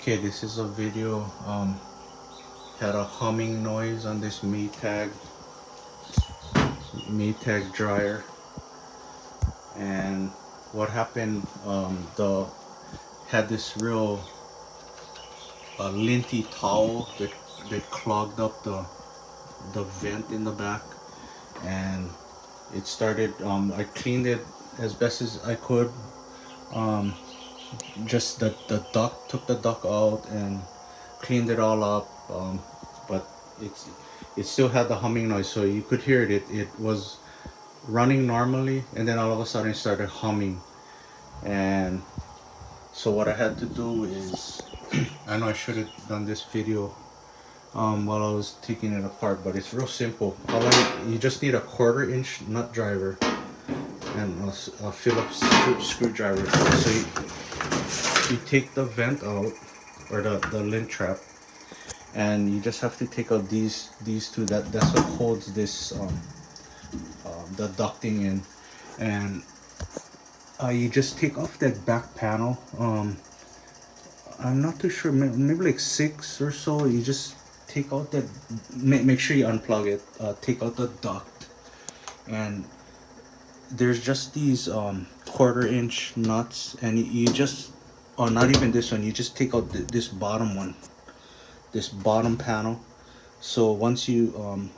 Okay, this is a video had a humming noise on this Maytag dryer, and what happened, the had this real linty towel that clogged up the vent in the back, and it started, I cleaned it as best as I could. Just the duct, took the duct out and cleaned it all up, but it still had the humming noise, so you could hear it. It was running normally, and then all of a sudden it started humming. And so what I had to do is I know I should have done this video while I was taking it apart, but it's real simple. You just need a 1/4-inch nut driver and a Phillips screwdriver. So you take the vent out, or the lint trap, and you just have to take out these two. That's what holds this the ducting in, and you just take off that back panel. I'm not too sure, maybe like 6 or so. You just take out that, make sure you unplug it, take out the duct, and there's just these 1/4-inch nuts, and you just, or not even this one, you just take out this bottom one, this bottom panel. So once you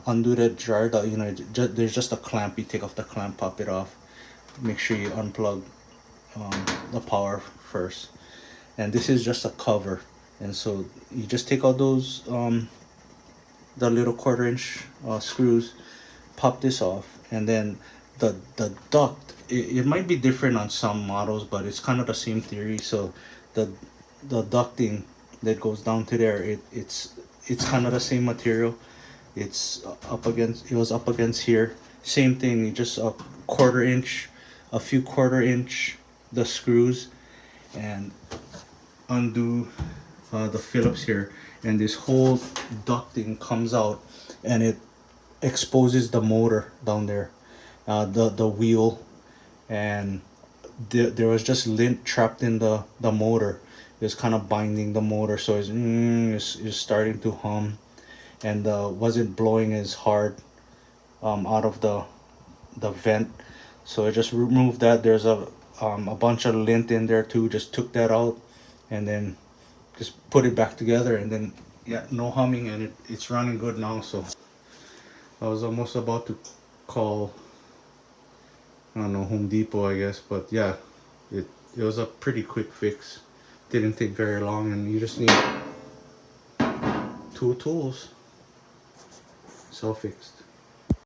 undo that jar, there's just a clamp. You take off the clamp, pop it off, make sure you unplug the power first, and this is just a cover. And so you just take out those the little 1/4-inch screws, pop this off, and then the duct, it might be different on some models, but it's kind of the same theory. So the ducting that goes down to there, it's kind of the same material. It's it was up against here, same thing. You just a 1/4-inch, a few 1/4-inch the screws, and undo the Phillips here, and this whole ducting comes out, and it exposes the motor down there, the wheel, and there was just lint trapped in the motor. It's kind of binding the motor, so it's starting to hum, and wasn't blowing as hard out of the vent. So I just removed that. There's a bunch of lint in there too. Just took that out, and then just put it back together, and then yeah, no humming, and it's running good now. So I was almost about to call, I don't know, Home Depot, I guess, but yeah, it was a pretty quick fix. Didn't take very long, and you just need 2 tools. It's all fixed.